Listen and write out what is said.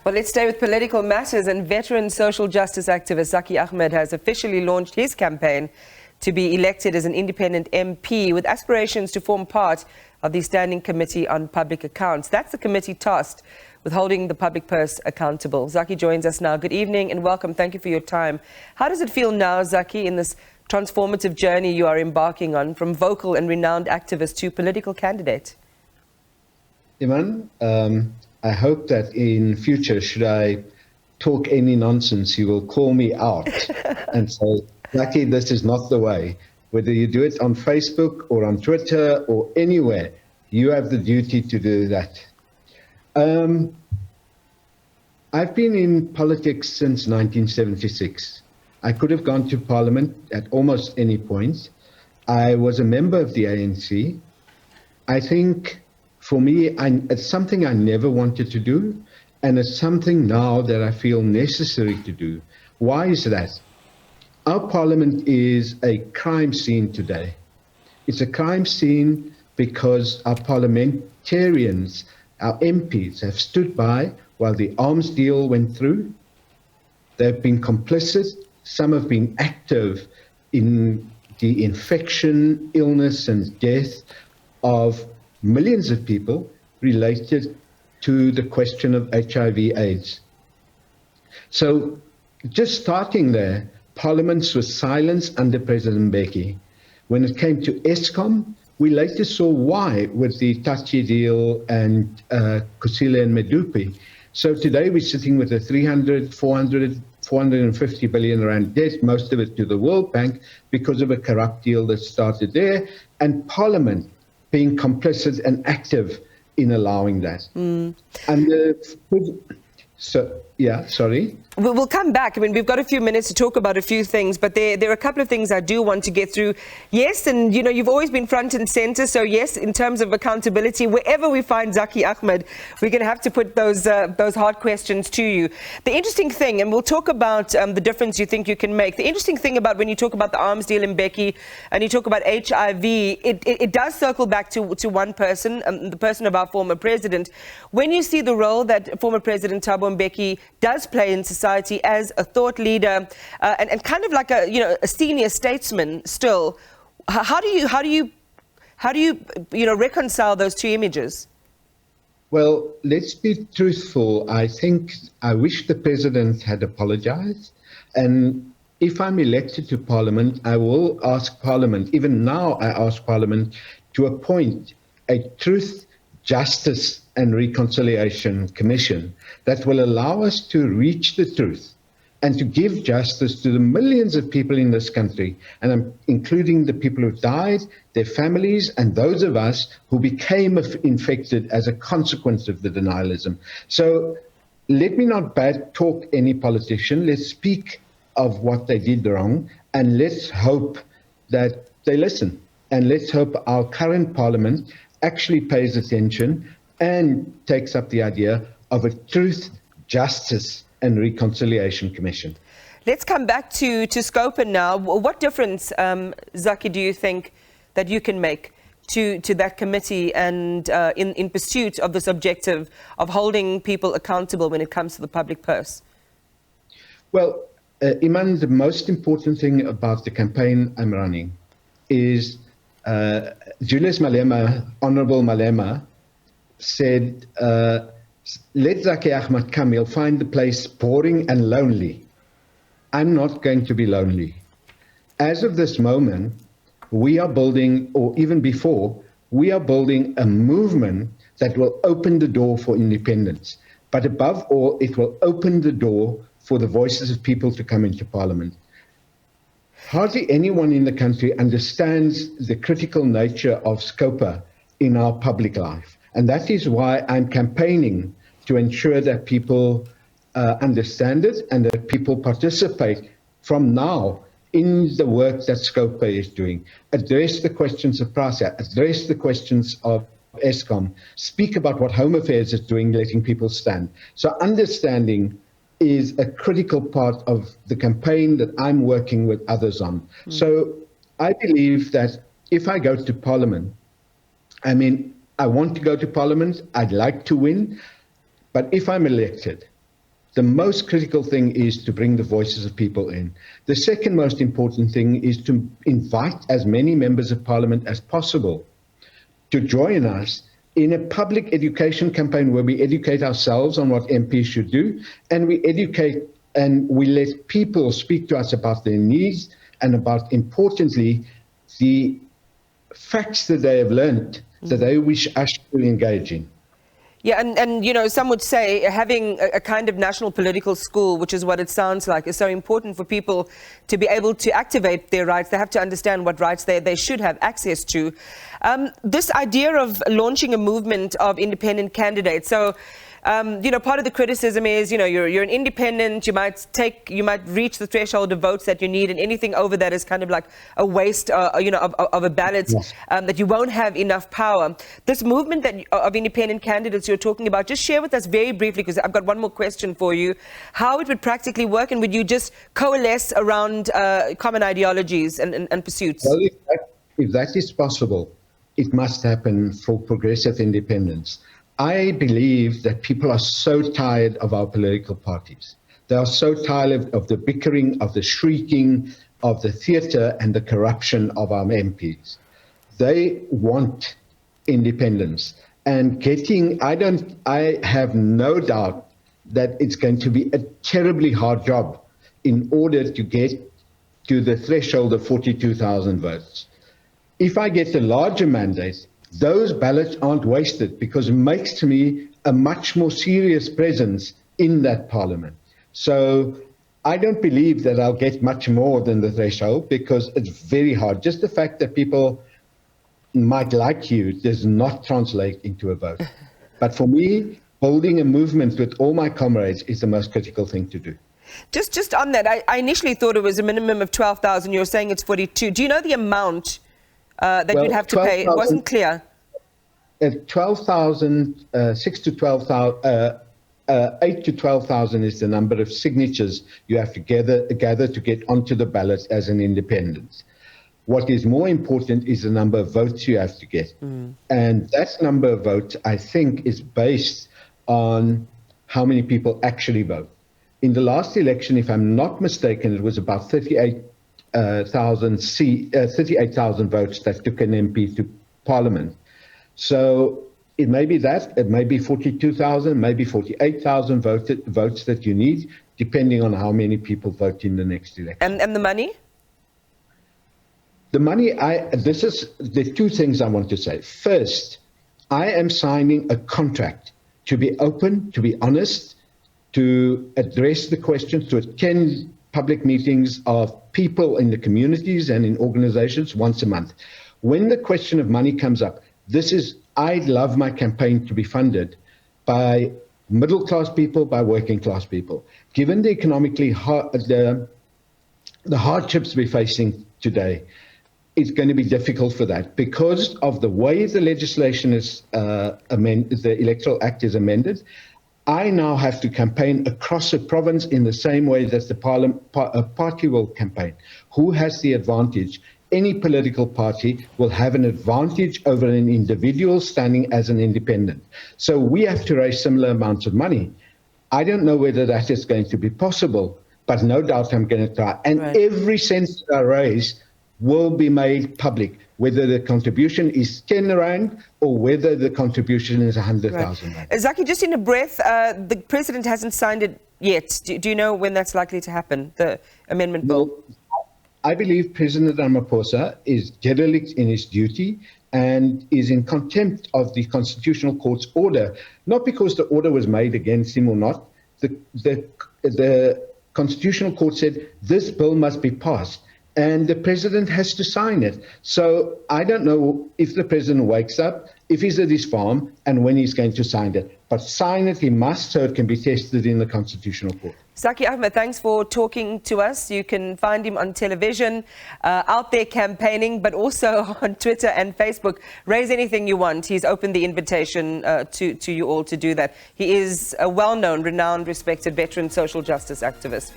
Well, let's stay with political matters, and veteran social justice activist Zackie Ahmad has officially launched his campaign to be elected as an independent MP with aspirations to form part of the Standing Committee on Public Accounts. That's the committee tasked with holding the public purse accountable. Zackie joins us now. Good evening and welcome. Thank you for your time. How does it feel now, Zackie, in this transformative journey you are embarking on, from vocal and renowned activist to political candidate? Iman, I hope that in future, should I talk any nonsense, you will call me out and say, Zackie, this is not the way. Whether you do it on Facebook or on Twitter or anywhere, you have the duty to do that. I've been in politics since 1976. I could have gone to Parliament at almost any point. I was a member of the ANC. I think for me, it's something I never wanted to do, and it's something now that I feel necessary to do. Why is that? Our Parliament is a crime scene today. It's a crime scene because our parliamentarians, our MPs, have stood by while the arms deal went through. They've been complicit. Some have been active in the infection, illness, and death of millions of people related to the question of HIV/AIDS. So just starting there, parliaments were silenced under President Mbeki. When it came to Eskom, we later saw why with the Tachi deal and Kusile and Medupi. So today we're sitting with a 300, 400, 450 billion rand debt, most of it to the World Bank because of a corrupt deal that started there, and Parliament being complicit and active in allowing that. Sorry. We'll come back. I mean, we've got a few minutes to talk about a few things, but there are a couple of things I do want to get through. Yes, and you've always been front and center. So yes, in terms of accountability, wherever we find Zackie Ahmad, we're going to have to put those hard questions to you. The interesting thing, and we'll talk about the difference you think you can make. The interesting thing about when you talk about the arms deal in Mbeki and you talk about HIV, it does circle back to one person, the person of our former president. When you see the role that former President Thabo Mbeki does play in society as a thought leader and kind of like a senior statesman still, how do you reconcile those two images? Well, let's be truthful. I wish the president had apologized, and if I'm elected to Parliament, I will ask Parliament, even now I ask Parliament, to appoint a truth, justice and reconciliation commission that will allow us to reach the truth and to give justice to the millions of people in this country, and I'm including the people who died, their families, and those of us who became infected as a consequence of the denialism. So let me not bad talk any politician. Let's speak of what they did wrong, and let's hope that they listen. And let's hope our current Parliament actually pays attention and takes up the idea of a truth, justice and reconciliation commission. Let's come back to Scopen now. What difference, Zackie, do you think that you can make to that committee and in pursuit of this objective of holding people accountable when it comes to the public purse? Well, Iman, the most important thing about the campaign I'm running is Julius Malema, Honorable Malema, said, let Zackie Ahmad come, he'll find the place boring and lonely. I'm not going to be lonely. As of this moment, we are building, or even before, we are building a movement that will open the door for independence. But above all, it will open the door for the voices of people to come into Parliament. Hardly anyone in the country understands the critical nature of SCOPA in our public life. And that is why I'm campaigning to ensure that people understand it and that people participate from now in the work that SCOPA is doing. Address the questions of PRASA, address the questions of Eskom, speak about what Home Affairs is doing, letting people stand. So understanding is a critical part of the campaign that I'm working with others on. So I believe that if I go to Parliament, I want to go to Parliament, I'd like to win, but if I'm elected, The most critical thing is to bring the voices of people in. The second most important thing is to invite as many members of parliament as possible to join us in a public education campaign where we educate ourselves on what MPs should do, and we educate and we let people speak to us about their needs and about, importantly, the facts that they have learned that they wish us to engage in. Yeah, and you know, some would say having a kind of national political school, which is what it sounds like, is so important for people to be able to activate their rights. They have to understand what rights they should have access to. This idea of launching a movement of independent candidates. So, you know, part of the criticism is, you know, you're an independent, you might reach the threshold of votes that you need, and anything over that is kind of like a waste, you know, of a ballot, yes. That you won't have enough power. This movement of independent candidates you're talking about, just share with us very briefly, because I've got one more question for you, how it would practically work, and would you just coalesce around common ideologies and pursuits? Well, if that is possible, it must happen for progressive independence. I believe that people are so tired of our political parties. They are so tired of the bickering, of the shrieking, of the theatre and the corruption of our MPs. They want independence. And I have no doubt that it's going to be a terribly hard job in order to get to the threshold of 42,000 votes. If I get a larger mandate, those ballots aren't wasted, because it makes to me a much more serious presence in that parliament. So I don't believe that I'll get much more than the threshold, because it's very hard. Just the fact that people might like you does not translate into a vote. But for me, holding a movement with all my comrades is the most critical thing to do. Just on that, I initially thought it was a minimum of 12,000. You're saying it's 42. Do you know the amount that you'd have to pay? It wasn't clear. 12,000, 6 to 12,000, 8 to 12,000 is the number of signatures you have to gather to get onto the ballot as an independent. What is more important is the number of votes you have to get. And that number of votes, I think, is based on how many people actually vote. In the last election, if I'm not mistaken, it was about 38,000 votes that took an MP to Parliament. So it may be that, it may be 42,000, maybe 48,000 votes that you need, depending on how many people vote in the next election. And the money? The money, this is the two things I want to say. First, I am signing a contract to be open, to be honest, to address the questions, to attend public meetings of people in the communities and in organizations once a month. When the question of money comes up, I'd love my campaign to be funded by middle-class people, by working-class people. Given the economically the hardships we're facing today, it's going to be difficult for that. Because of the way the legislation is the Electoral Act is amended, I now have to campaign across a province in the same way that the party will campaign. Who has the advantage? Any political party will have an advantage over an individual standing as an independent. So we have to raise similar amounts of money. I don't know whether that is going to be possible, but no doubt I'm going to try. And every cent that I raise will be made public, whether the contribution is 10 rand or whether the contribution is 100,000 rand. Zackie, just in a breath, the president hasn't signed it yet. Do you know when that's likely to happen, the amendment bill? Well, I believe President Ramaphosa is derelict in his duty and is in contempt of the Constitutional Court's order, not because the order was made against him or not. The Constitutional Court said this bill must be passed, and the president has to sign it. So I don't know if the president wakes up, if he's at his farm, and when he's going to sign it. But sign it he must, so it can be tested in the Constitutional Court. Zackie Ahmad, thanks for talking to us. You can find him on television, out there campaigning, but also on Twitter and Facebook. Raise anything you want. He's opened the invitation to you all to do that. He is a well-known, renowned, respected veteran social justice activist.